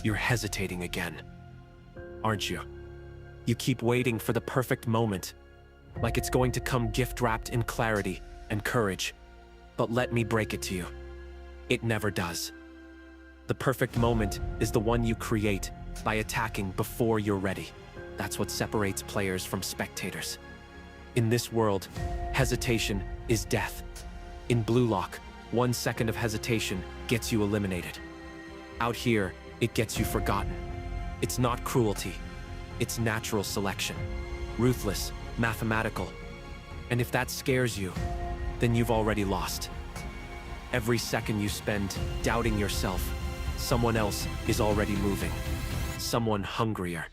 You're hesitating again, aren't you? You keep waiting for the perfect moment, like it's going to come gift-wrapped in clarity and courage. But let me break it to you. It never does. The perfect moment is the one you create by attacking before you're ready. That's what separates players from spectators. In this world, hesitation is death. In Blue Lock, 1 second of hesitation gets you eliminated. Out here, it gets you forgotten. It's not cruelty. It's natural selection. Ruthless, mathematical. And if that scares you, then you've already lost. Every second you spend doubting yourself, someone else is already moving. Someone hungrier.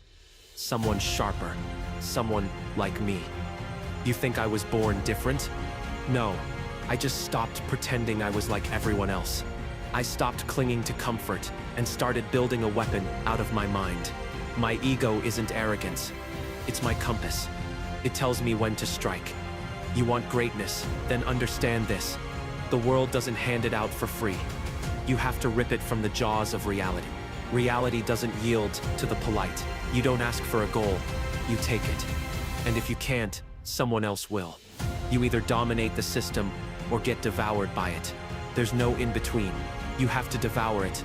Someone sharper. Someone like me. You think I was born different? No, I just stopped pretending I was like everyone else. I stopped clinging to comfort and started building a weapon out of my mind. My ego isn't arrogance. It's my compass. It tells me when to strike. You want greatness? Then understand this. The world doesn't hand it out for free. You have to rip it from the jaws of reality. Reality doesn't yield to the polite. You don't ask for a goal, you take it. And if you can't, someone else will. You either dominate the system or get devoured by it. There's no in-between. You have to devour it.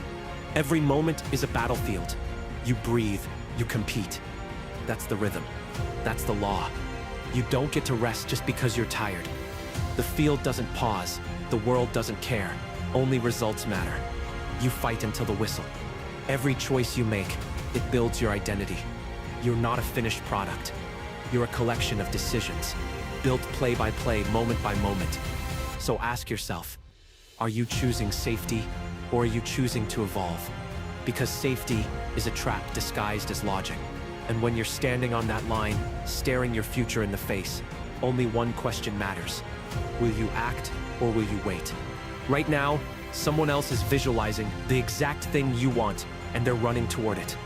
Every moment is a battlefield. You breathe, you compete. That's the rhythm. That's the law. You don't get to rest just because you're tired. The field doesn't pause. The world doesn't care. Only results matter. You fight until the whistle. Every choice you make, it builds your identity. You're not a finished product. You're a collection of decisions, built play by play, moment by moment. So ask yourself, are you choosing safety or are you choosing to evolve? Because safety is a trap disguised as logic. And when you're standing on that line, staring your future in the face, only one question matters. Will you act or will you wait? Right now, someone else is visualizing the exact thing you want and they're running toward it.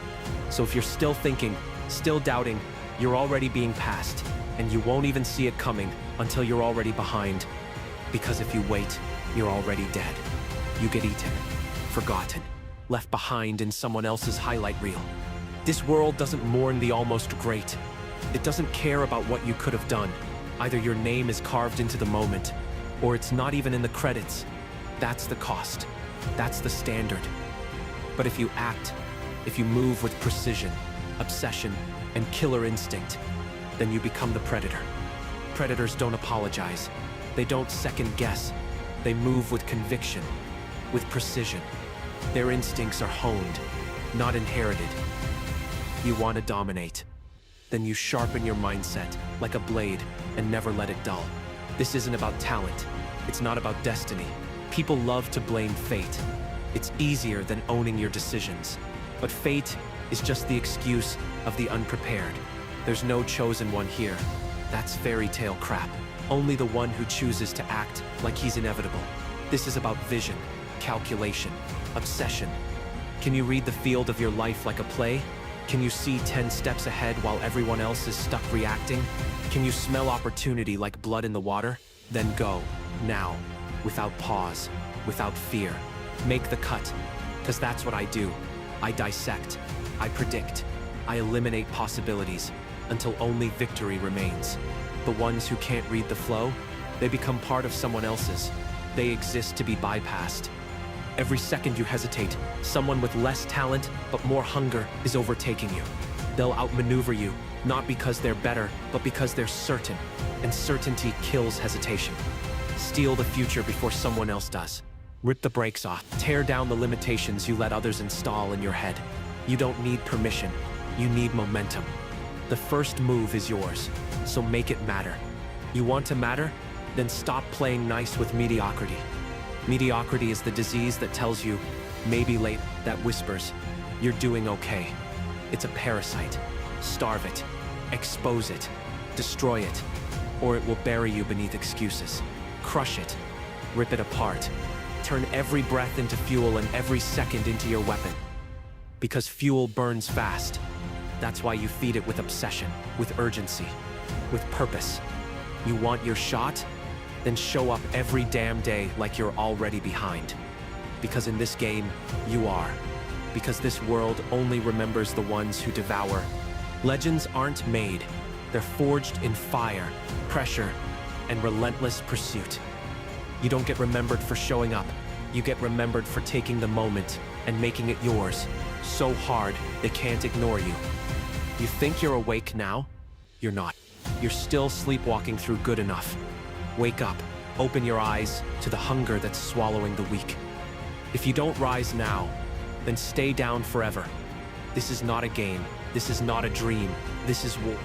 So if you're still thinking, still doubting, you're already being passed, and you won't even see it coming until you're already behind. Because if you wait, you're already dead. You get eaten, forgotten, left behind in someone else's highlight reel. This world doesn't mourn the almost great. It doesn't care about what you could have done. Either your name is carved into the moment, or it's not even in the credits. That's the cost. That's the standard. But if you act, if you move with precision, obsession, and killer instinct, then you become the predator. Predators don't apologize. They don't second guess. They move with conviction, with precision. Their instincts are honed, not inherited. You want to dominate. Then you sharpen your mindset like a blade and never let it dull. This isn't about talent. It's not about destiny. People love to blame fate. It's easier than owning your decisions. But fate is just the excuse of the unprepared. There's no chosen one here. That's fairy tale crap. Only the one who chooses to act like he's inevitable. This is about vision, calculation, obsession. Can you read the field of your life like a play? Can you see 10 steps ahead while everyone else is stuck reacting? Can you smell opportunity like blood in the water? Then go, now, without pause, without fear. Make the cut, because that's what I do. I dissect, I predict, I eliminate possibilities until only victory remains. The ones who can't read the flow, they become part of someone else's. They exist to be bypassed. Every second you hesitate, someone with less talent but more hunger is overtaking you. They'll outmaneuver you, not because they're better, but because they're certain. And certainty kills hesitation. Steal the future before someone else does. Rip the brakes off. Tear down the limitations you let others install in your head. You don't need permission. You need momentum. The first move is yours, so make it matter. You want to matter? Then stop playing nice with mediocrity. Mediocrity is the disease that tells you, maybe late, that whispers, you're doing okay. It's a parasite. Starve it. Expose it. Destroy it. Or it will bury you beneath excuses. Crush it. Rip it apart. Turn every breath into fuel and every second into your weapon. Because fuel burns fast. That's why you feed it with obsession, with urgency, with purpose. You want your shot? Then show up every damn day like you're already behind. Because in this game, you are. because this world only remembers the ones who devour. Legends aren't made. They're forged in fire, pressure, and relentless pursuit. You don't get remembered for showing up. You get remembered for taking the moment and making it yours, so hard they can't ignore you. You think you're awake now? You're not. You're still sleepwalking through good enough. Wake up. Open your eyes to the hunger that's swallowing the weak. If you don't rise now, then stay down forever. This is not a game. This is not a dream. This is war.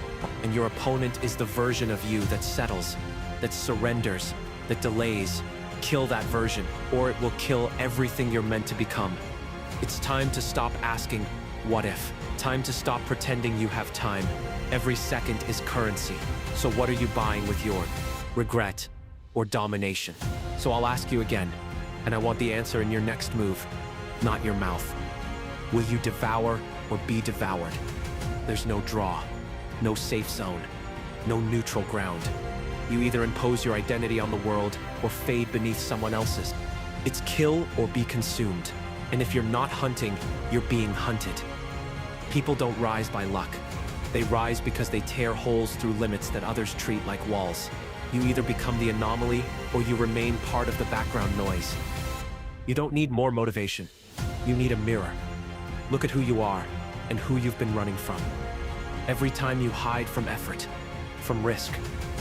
And your opponent is the version of you that settles, that surrenders, that delays. Kill that version, or it will kill everything you're meant to become. It's time to stop asking, what if? Time to stop pretending you have time. Every second is currency. So what are you buying with your regret or domination? So I'll ask you again, and I want the answer in your next move, not your mouth. Will you devour or be devoured? There's no draw, no safe zone, no neutral ground. You either impose your identity on the world or fade beneath someone else's. It's kill or be consumed. And if you're not hunting, you're being hunted. People don't rise by luck. They rise because they tear holes through limits that others treat like walls. You either become the anomaly or you remain part of the background noise. You don't need more motivation. You need a mirror. Look at who you are and who you've been running from. Every time you hide from effort, from risk,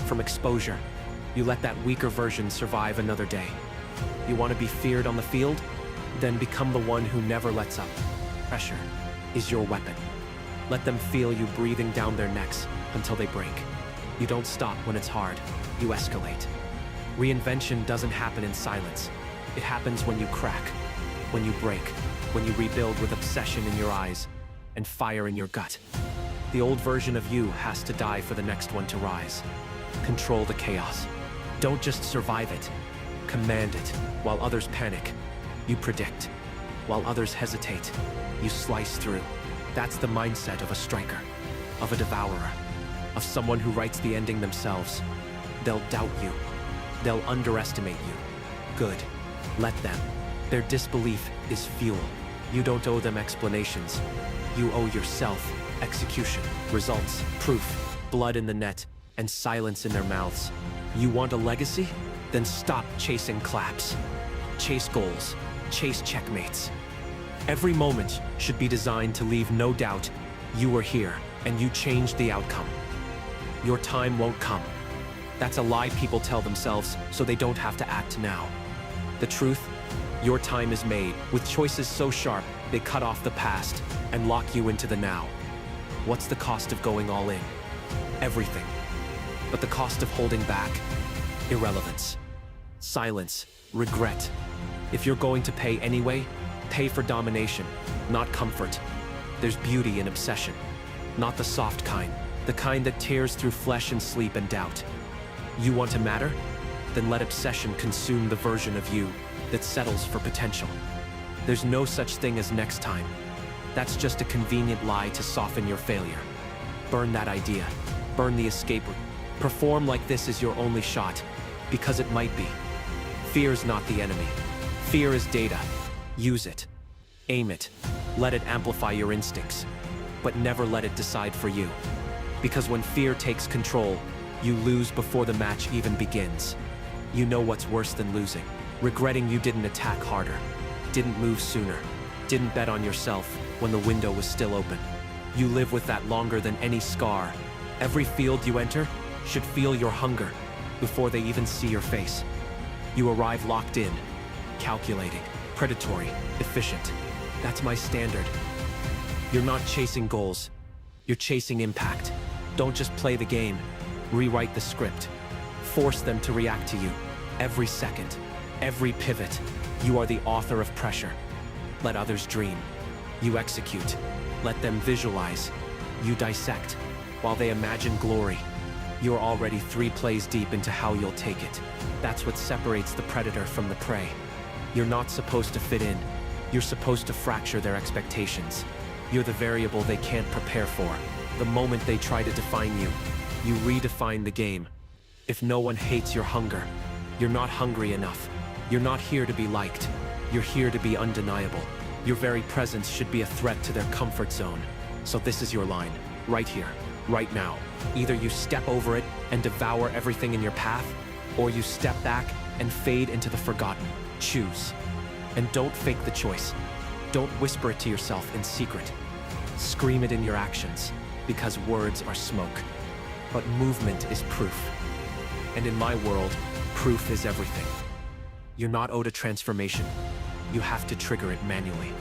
from exposure, you let that weaker version survive another day. You want to be feared on the field? Then become the one who never lets up. Pressure is your weapon. Let them feel you breathing down their necks until they break. You don't stop when it's hard. You escalate. Reinvention doesn't happen in silence. It happens when you crack, when you break, when you rebuild with obsession in your eyes and fire in your gut. The old version of you has to die for the next one to rise. Control the chaos. Don't just survive it. Command it. While others panic, you predict. While others hesitate, you slice through. That's the mindset of a striker, of a devourer, of someone who writes the ending themselves. They'll doubt you. They'll underestimate you. Good. Let them. Their disbelief is fuel. You don't owe them explanations. You owe yourself execution, results, proof, blood in the net, and silence in their mouths. You want a legacy? Then stop chasing claps. Chase goals. Chase checkmates. Every moment should be designed to leave no doubt you were here and you changed the outcome. Your time won't come. That's a lie people tell themselves so they don't have to act now. The truth, your time is made with choices so sharp they cut off the past and lock you into the now. What's the cost of going all in? Everything. But the cost of holding back? Irrelevance. Silence. Regret. If you're going to pay anyway, pay for domination, not comfort. There's beauty in obsession, not the soft kind, the kind that tears through flesh and sleep and doubt. You want to matter? Then let obsession consume the version of you that settles for potential. There's no such thing as next time. That's just a convenient lie to soften your failure. Burn that idea. Burn the escape route. Perform like this is your only shot, because it might be. Fear is not the enemy. Fear is data. Use it. Aim it. Let it amplify your instincts. But never let it decide for you. Because when fear takes control, you lose before the match even begins. You know what's worse than losing. Regretting you didn't attack harder, didn't move sooner, didn't bet on yourself when the window was still open. You live with that longer than any scar. Every field you enter should feel your hunger before they even see your face. You arrive locked in, calculating, predatory, efficient. That's my standard. You're not chasing goals. You're chasing impact. Don't just play the game. Rewrite the script. Force them to react to you. Every second, every pivot, you are the author of pressure. Let others dream. You execute. Let them visualize. You dissect. While they imagine glory, you're already 3 plays deep into how you'll take it. That's what separates the predator from the prey. You're not supposed to fit in. You're supposed to fracture their expectations. You're the variable they can't prepare for. The moment they try to define you, you redefine the game. If no one hates your hunger, you're not hungry enough. You're not here to be liked. You're here to be undeniable. Your very presence should be a threat to their comfort zone. So this is your line, right here, right now. Either you step over it and devour everything in your path, or you step back and fade into the forgotten. Choose. And don't fake the choice. Don't whisper it to yourself in secret. Scream it in your actions, because words are smoke. But movement is proof. And in my world, proof is everything. You're not owed a transformation. You have to trigger it manually.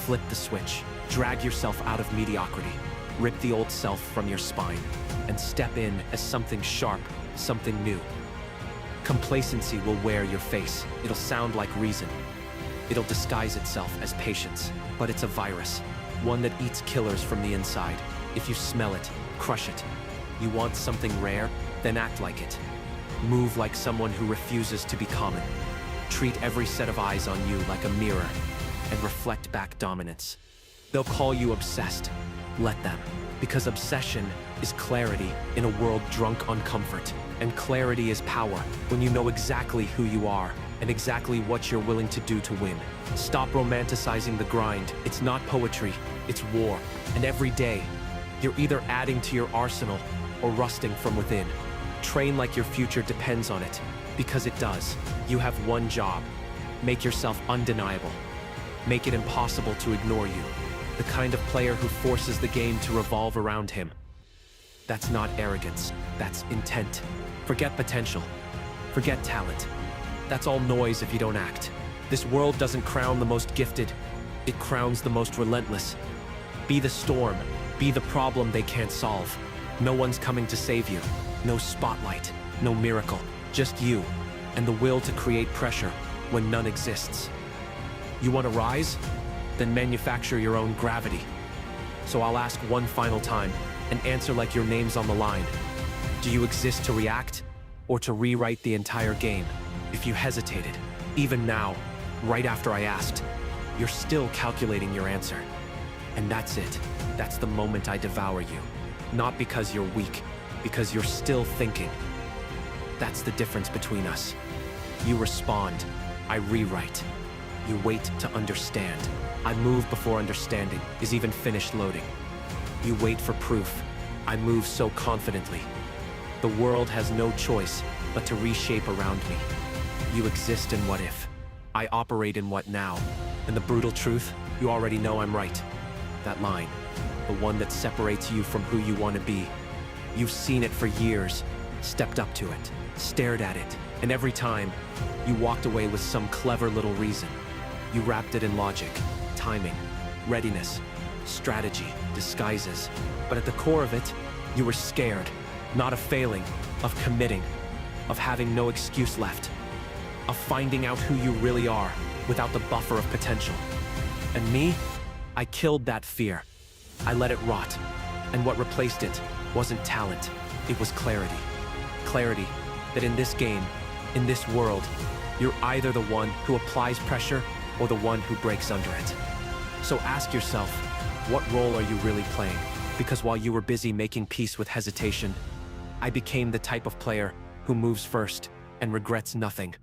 Flip the switch. Drag yourself out of mediocrity. Rip the old self from your spine. And step in as something sharp, something new. Complacency will wear your face. It'll sound like reason. It'll disguise itself as patience. But it's a virus. One that eats killers from the inside. If you smell it, crush it. You want something rare? Then act like it. Move like someone who refuses to be common. Treat every set of eyes on you like a mirror, and reflect back dominance. They'll call you obsessed. Let them. Because obsession is clarity in a world drunk on comfort. And clarity is power when you know exactly who you are and exactly what you're willing to do to win. Stop romanticizing the grind. It's not poetry, it's war. And every day, you're either adding to your arsenal or rusting from within. Train like your future depends on it, because it does. You have one job. Make yourself undeniable. Make it impossible to ignore you. The kind of player who forces the game to revolve around him. That's not arrogance, that's intent. Forget potential. Forget talent. That's all noise if you don't act. This world doesn't crown the most gifted, it crowns the most relentless. Be the storm, be the problem they can't solve. No one's coming to save you. No spotlight, no miracle, just you, and the will to create pressure when none exists. You want to rise? Then manufacture your own gravity. So I'll ask one final time, and answer like your name's on the line. Do you exist to react, or to rewrite the entire game? If you hesitated, even now, right after I asked, you're still calculating your answer. And that's it. That's the moment I devour you. Not because you're weak, because you're still thinking. That's the difference between us. You respond, I rewrite. You wait to understand. I move before understanding is even finished loading. You wait for proof. I move so confidently. The world has no choice but to reshape around me. You exist in what if. I operate in what now. And the brutal truth, you already know I'm right. That line, the one that separates you from who you want to be. You've seen it for years, stepped up to it, stared at it, and every time, you walked away with some clever little reason. You wrapped it in logic, timing, readiness, strategy, disguises. But at the core of it, you were scared, not of failing, of committing, of having no excuse left, of finding out who you really are without the buffer of potential. And me, I killed that fear. I let it rot. And what replaced it wasn't talent, it was clarity. Clarity that in this game, in this world, you're either the one who applies pressure or the one who breaks under it. So ask yourself, what role are you really playing? Because while you were busy making peace with hesitation, I became the type of player who moves first and regrets nothing.